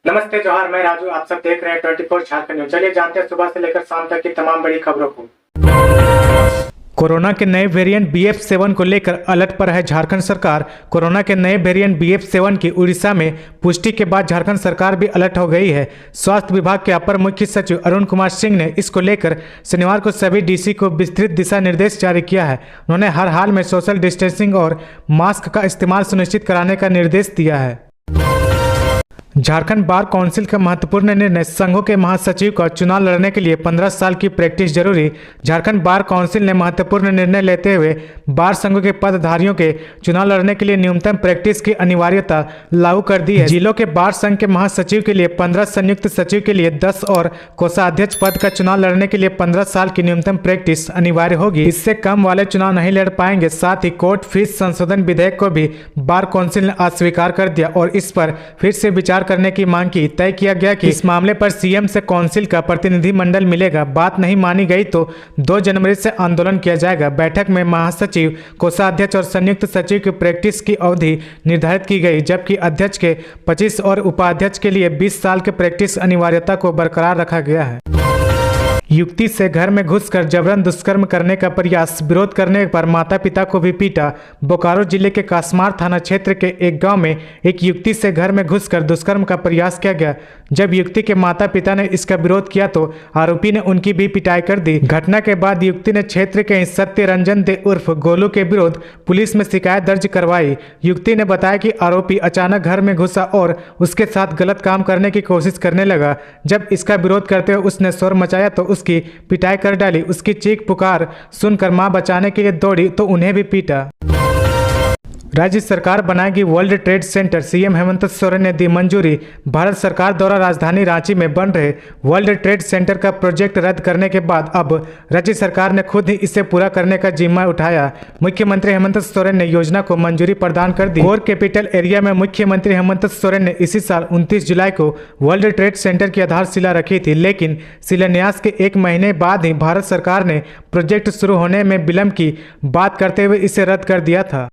नमस्ते जोहार, मैं राजू। आप सब देख रहे हैं 24 झारखंड न्यूज। चलिए जानते हैं सुबह से लेकर शाम तक की तमाम बड़ी खबरों को। कोरोना के नए वेरिएंट BF7 को लेकर अलर्ट पर है झारखंड सरकार। कोरोना के नए वेरिएंट BF7 की उड़ीसा में पुष्टि के बाद झारखंड सरकार भी अलर्ट हो गई है। स्वास्थ्य विभाग के अपर मुख्य सचिव अरुण कुमार सिंह ने इसको लेकर शनिवार को सभी DC को विस्तृत दिशा निर्देश जारी किया है। उन्होंने हर हाल में सोशल डिस्टेंसिंग और मास्क का इस्तेमाल सुनिश्चित कराने का निर्देश दिया है। झारखंड बार काउंसिल का महत्वपूर्ण निर्णय, संघों के महासचिव का चुनाव लड़ने के लिए 15 साल की प्रैक्टिस जरूरी। झारखंड बार काउंसिल ने महत्वपूर्ण निर्णय लेते हुए बार संघों के पदधारियों के चुनाव लड़ने के लिए न्यूनतम प्रैक्टिस की अनिवार्यता लागू कर दी है। जिलों के बार संघ के महासचिव के लिए 15, संयुक्त सचिव के लिए 10 और कोषाध्यक्ष पद का चुनाव लड़ने के लिए 15 साल की न्यूनतम प्रैक्टिस अनिवार्य होगी। इससे कम वाले चुनाव नहीं लड़ पाएंगे। साथ ही कोर्ट फीस संशोधन विधेयक को भी बार काउंसिल ने अस्वीकार कर दिया और इस पर फिर से विचार करने की मांग की। तय किया गया कि इस मामले पर CM से काउंसिल का प्रतिनिधिमंडल मिलेगा। बात नहीं मानी गई तो 2 जनवरी से आंदोलन किया जाएगा। बैठक में महासचिव, कोषाध्यक्ष और संयुक्त सचिव की प्रैक्टिस की अवधि निर्धारित की गई, जबकि अध्यक्ष के 25 और उपाध्यक्ष के लिए 20 साल के प्रैक्टिस अनिवार्यता को बरकरार रखा गया है। युवती से घर में घुसकर जबरन दुष्कर्म करने का प्रयास, विरोध करने पर माता पिता को भी पीटा। बोकारो जिले के कासमार थाना क्षेत्र के एक गांव में एक युवती से घर में घुसकर दुष्कर्म का प्रयास किया गया। जब युवती के माता पिता ने इसका विरोध किया तो आरोपी ने उनकी भी पिटाई कर दी। घटना के बाद युवती ने क्षेत्र के सत्य रंजन दे उर्फ गोलू के विरुद्ध पुलिस में शिकायत दर्ज करवाई। युवती ने बताया कि आरोपी अचानक घर में घुसा और उसके साथ गलत काम करने की कोशिश करने लगा। जब इसका विरोध करते हुए उसने शोर मचाया तो उसकी पिटाई कर डाली। उसकी चीख पुकार सुनकर मां बचाने के लिए दौड़ी तो उन्हें भी पीटा। राज्य सरकार बनाएगी world trade centre, CM Hemant Soren ने दी मंजूरी। भारत सरकार द्वारा राजधानी रांची में बन रहे वर्ल्ड ट्रेड सेंटर का प्रोजेक्ट रद्द करने के बाद अब राज्य सरकार ने खुद ही इसे पूरा करने का जिम्मा उठाया। मुख्यमंत्री हेमंत सोरेन ने योजना को मंजूरी प्रदान कर दी। कोर कैपिटल एरिया में मुख्यमंत्री हेमंत सोरेन ने इसी साल 29 जुलाई को वर्ल्ड ट्रेड सेंटर की आधारशिला रखी थी, लेकिन शिलान्यास के 1 महीने बाद ही भारत सरकार ने प्रोजेक्ट शुरू होने में विलंब की बात करते हुए इसे रद्द कर दिया था।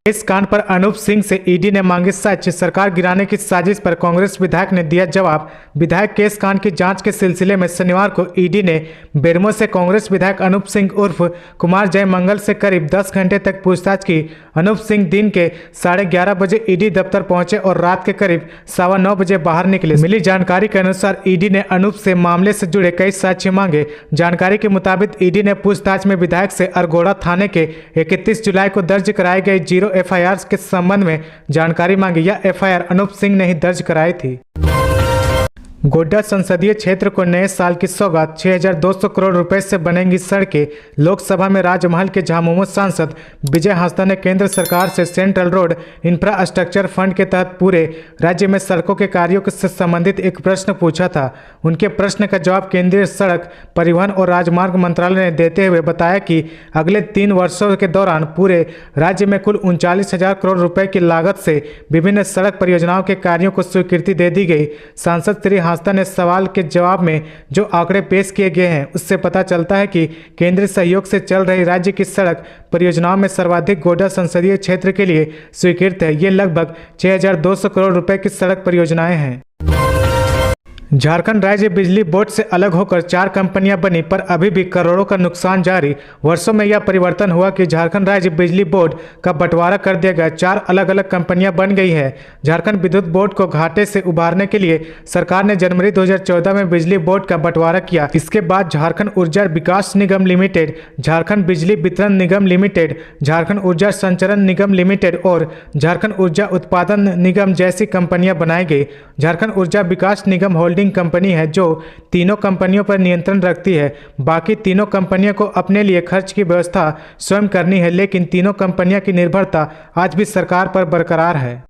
इस कांड पर अनूप सिंह से ED ने मांगे साक्ष्य, सरकार गिराने की साजिश पर कांग्रेस विधायक ने दिया जवाब। विधायक केस कांड की जांच के सिलसिले में शनिवार को ED ने बेरमो से कांग्रेस विधायक अनूप सिंह उर्फ कुमार जयमंगल से करीब 10 घंटे तक पूछताछ की। अनूप सिंह दिन के 11:30 बजे ED दफ्तर पहुंचे और रात के करीब 9:15 बजे बाहर निकले। मिली जानकारी के अनुसार ED ने अनूप से मामले से जुड़े कई साक्ष्य मांगे। जानकारी के मुताबिक ED ने पूछताछ में विधायक से अरगोड़ा थाने के 31 जुलाई को दर्ज कराई गई 0 FIR के संबंध में जानकारी मांगी। यह FIR अनूप सिंह ने ही दर्ज कराई थी। गोड्डा संसदीय क्षेत्र को नए साल की सौगात, 6200 करोड़ रुपए से बनेंगी सड़कें। लोकसभा में राजमहल के झामुमो सांसद विजय हांसदा ने केंद्र सरकार से सेंट्रल रोड इंफ्रास्ट्रक्चर फंड के तहत पूरे राज्य में सड़कों के कार्यों से संबंधित एक प्रश्न पूछा था। उनके प्रश्न का जवाब केंद्रीय सड़क परिवहन और राजमार्ग मंत्रालय ने देते हुए बताया कि अगले 3 वर्षों के दौरान पूरे राज्य में कुल 39,000 करोड़ रुपए की लागत से विभिन्न सड़क परियोजनाओं के कार्यों को स्वीकृति दे दी गई। सांसद श्री हांसदा ने सवाल के जवाब में जो आंकड़े पेश किए गए हैं उससे पता चलता है कि केंद्रीय सहयोग से चल रही राज्य की सड़क परियोजनाओं में सर्वाधिक गोड्डा संसदीय क्षेत्र के लिए स्वीकृत है। ये लगभग 6200 करोड़ रुपए की सड़क परियोजनाएं हैं। झारखंड राज्य बिजली बोर्ड से अलग होकर 4 कंपनियां बनी, पर अभी भी करोड़ों का नुकसान जारी। वर्षों में यह परिवर्तन हुआ कि झारखंड राज्य बिजली बोर्ड का बंटवारा कर दिया गया। 4 अलग अलग कंपनियां बन गई है। झारखंड विद्युत बोर्ड को घाटे से उबारने के लिए सरकार ने जनवरी 2014 में बिजली बोर्ड का बंटवारा किया। इसके बाद झारखंड ऊर्जा विकास निगम लिमिटेड, झारखंड बिजली वितरण निगम लिमिटेड, झारखंड ऊर्जा संचरण निगम लिमिटेड और झारखंड ऊर्जा उत्पादन निगम जैसी कंपनियां बनाई गई। झारखंड ऊर्जा विकास निगम होल्डिंग कंपनी है जो तीनों कंपनियों पर नियंत्रण रखती है। बाकी तीनों कंपनियों को अपने लिए खर्च की व्यवस्था स्वयं करनी है, लेकिन तीनों कंपनियों की निर्भरता आज भी सरकार पर बरकरार है।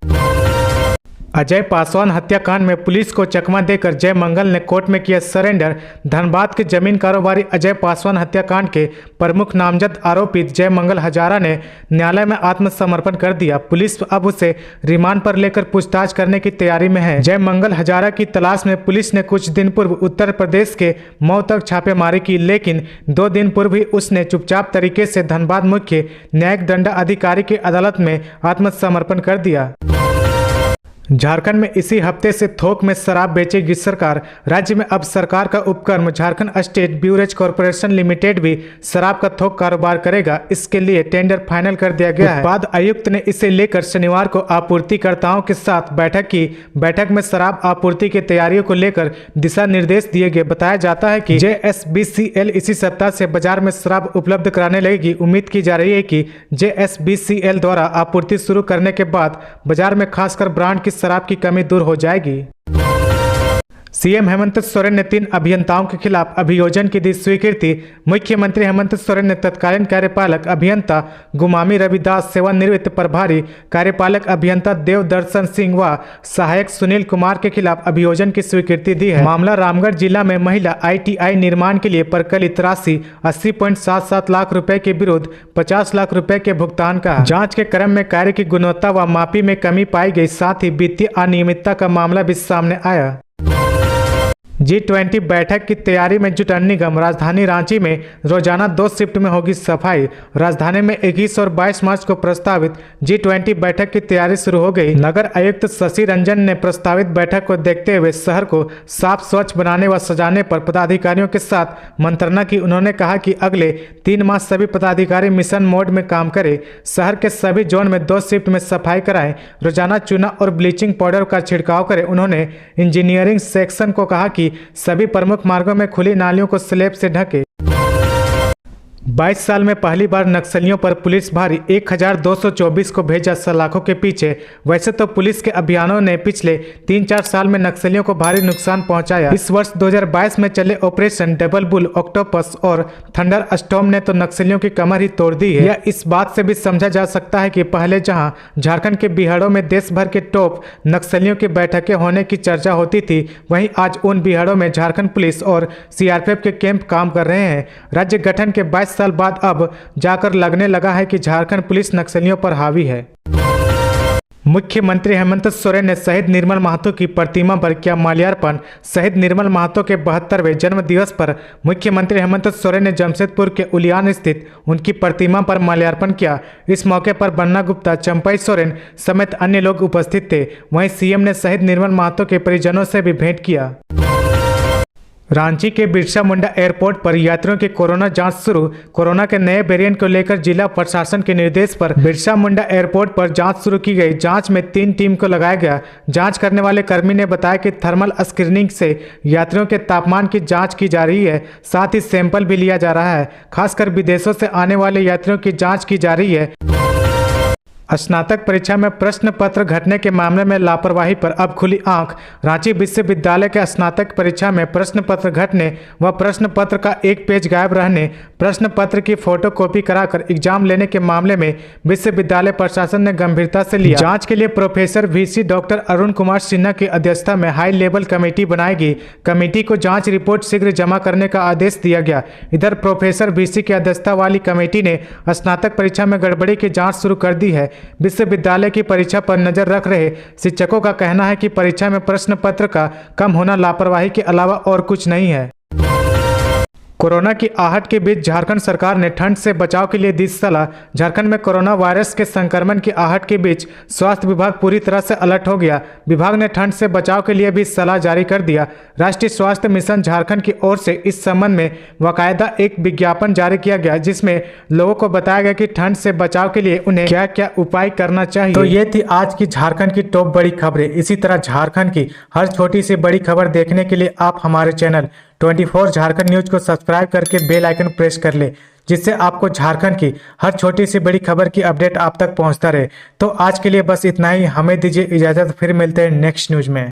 अजय पासवान हत्याकांड में पुलिस को चकमा देकर जयमंगल ने कोर्ट में किया सरेंडर। धनबाद के जमीन कारोबारी अजय पासवान हत्याकांड के प्रमुख नामजद आरोपित जयमंगल हजारा ने न्यायालय में आत्मसमर्पण कर दिया। पुलिस अब उसे रिमांड पर लेकर पूछताछ करने की तैयारी में है। जयमंगल हजारा की तलाश में पुलिस ने कुछ दिन पूर्व उत्तर प्रदेश के मऊ तक छापेमारी की, लेकिन 2 दिन पूर्व ही उसने चुपचाप तरीके से धनबाद मुख्य न्यायिक दंडाधिकारी की अदालत में आत्मसमर्पण कर दिया। झारखंड में इसी हफ्ते से थोक में शराब बेचेगी सरकार। राज्य में अब सरकार का उपक्रम झारखंड स्टेट ब्यूरेज कॉर्पोरेशन लिमिटेड भी शराब का थोक कारोबार करेगा। इसके लिए टेंडर फाइनल कर दिया गया है। उत्पाद आयुक्त ने इसे लेकर शनिवार को आपूर्तिकर्ताओं के साथ बैठक की। बैठक में शराब आपूर्ति की तैयारियों को लेकर दिशा निर्देश दिए गए। बताया जाता है कि JSBCL इसी सप्ताह से बाजार में शराब उपलब्ध कराने लगेगी। उम्मीद की जा रही है कि JSBCL द्वारा आपूर्ति शुरू करने के बाद बाजार में खासकर ब्रांड की शराब की कमी दूर हो जाएगी। सीएम हेमंत सोरेन ने 3 अभियंताओं के खिलाफ अभियोजन की दी स्वीकृति। मुख्यमंत्री हेमंत सोरेन ने तत्कालीन कार्यपालक अभियंता गुमामी रविदास, सेवानिवृत्त प्रभारी कार्यपालक अभियंता देवदर्शन सिंह व सहायक सुनील कुमार के खिलाफ अभियोजन की स्वीकृति दी है। मामला रामगढ़ जिला में महिला ITI निर्माण के लिए प्रकलित राशि 80.77 लाख रुपए के विरुद्ध 50 लाख रुपए के भुगतान का। जांच के क्रम में कार्य की गुणवत्ता व मापी में कमी पाई गई, साथ ही वित्तीय अनियमितता का मामला भी सामने आया। G20 बैठक की तैयारी में जुटा निगम। राजधानी रांची में रोजाना 2 शिफ्ट में होगी सफाई। राजधानी में 21 और 22 मार्च को प्रस्तावित G20 बैठक की तैयारी शुरू हो गई। नगर आयुक्त शशि रंजन ने प्रस्तावित बैठक को देखते हुए शहर को साफ स्वच्छ बनाने व सजाने पर पदाधिकारियों के साथ मंत्रणा की। उन्होंने कहा कि अगले 3 माह सभी पदाधिकारी मिशन मोड में काम करें। शहर के सभी जोन में 2 शिफ्ट में सफाई कराएं। रोजाना चूना और ब्लीचिंग पाउडर का छिड़काव करें। उन्होंने इंजीनियरिंग सेक्शन को कहा कि सभी प्रमुख मार्गों में खुली नालियों को स्लैब से ढके। 22 साल में पहली बार नक्सलियों पर पुलिस भारी, 1224 को भेजा सलाखों के पीछे। वैसे तो पुलिस के अभियानों ने पिछले 3-4 साल में नक्सलियों को भारी नुकसान पहुंचाया। इस वर्ष 2022 में चले ऑपरेशन डबल बुल, ऑक्टोपस और थंडर स्टॉर्म ने तो नक्सलियों की कमर ही तोड़ दी है। यह इस बात से भी समझा जा सकता है कि पहले जहां झारखंड के बिहाड़ों में देश भर के टॉप नक्सलियों की बैठकें होने की चर्चा होती थी, वहीं आज उन बिहाड़ों में झारखंड पुलिस और CRPF के कैंप काम कर रहे हैं। राज्य गठन के 22 साल बाद अब जाकर लगने लगा है कि झारखंड पुलिस नक्सलियों पर हावी है। मुख्यमंत्री हेमंत सोरेन ने शहीद निर्मल महतो की प्रतिमा पर किया माल्यार्पण। शहीद निर्मल महतो के 72वें जन्म दिवस पर मुख्यमंत्री हेमंत सोरेन ने जमशेदपुर के उलियान स्थित उनकी प्रतिमा पर माल्यार्पण किया। इस मौके पर बन्ना गुप्ता, चंपई सोरेन समेत अन्य लोग उपस्थित थे। वहीं CM ने शहीद निर्मल महतो के परिजनों से भी भेंट किया। रांची के बिरसा मुंडा एयरपोर्ट पर यात्रियों की कोरोना जांच शुरू। कोरोना के नए वेरिएंट को लेकर जिला प्रशासन के निर्देश पर बिरसा मुंडा एयरपोर्ट पर जांच शुरू की गई। जांच में 3 टीम को लगाया गया। जांच करने वाले कर्मी ने बताया कि थर्मल स्क्रीनिंग से यात्रियों के तापमान की जांच की जा रही है, साथ ही सैंपल भी लिया जा रहा है। खासकर विदेशों से आने वाले यात्रियों की जाँच की जा रही है। स्नातक परीक्षा में प्रश्न पत्र घटने के मामले में लापरवाही पर अब खुली आंख। रांची विश्वविद्यालय के स्नातक परीक्षा में प्रश्न पत्र घटने व प्रश्न पत्र का एक पेज गायब रहने, प्रश्न पत्र की फोटोकॉपी कराकर एग्जाम लेने के मामले में विश्वविद्यालय प्रशासन ने गंभीरता से लिया। जांच के लिए professor VC doctor Arun Kumar Sinha की अध्यक्षता में हाई लेवल कमेटी बनाएगी। कमेटी को जाँच रिपोर्ट शीघ्र जमा करने का आदेश दिया गया। इधर प्रोफेसर VC की अध्यक्षता वाली कमेटी ने स्नातक परीक्षा में गड़बड़ी की जाँच शुरू कर दी है। विश्वविद्यालय की परीक्षा पर नजर रख रहे शिक्षकों का कहना है कि परीक्षा में प्रश्न पत्र का कम होना लापरवाही के अलावा और कुछ नहीं है। कोरोना की आहट के बीच झारखंड सरकार ने ठंड से बचाव के लिए दी सलाह। झारखंड में कोरोना वायरस के संक्रमण की आहट के बीच स्वास्थ्य विभाग पूरी तरह से अलर्ट हो गया। विभाग ने ठंड से बचाव के लिए भी सलाह जारी कर दिया। राष्ट्रीय स्वास्थ्य मिशन झारखंड की ओर से इस संबंध में बाकायदा एक विज्ञापन जारी किया गया, जिसमें लोगों को बताया गया कि ठंड से बचाव के लिए उन्हें क्या क्या उपाय करना चाहिए। तो ये थी आज की झारखंड की टॉप बड़ी खबरें। इसी तरह झारखंड की हर छोटी सी बड़ी खबर देखने के लिए आप हमारे चैनल 24 झारखंड न्यूज को सब्सक्राइब करके बेल आइकन प्रेस कर ले, जिससे आपको झारखंड की हर छोटी सी बड़ी खबर की अपडेट आप तक पहुंचता रहे। तो आज के लिए बस इतना ही। हमें दीजिए इजाजत, फिर मिलते हैं नेक्स्ट न्यूज में।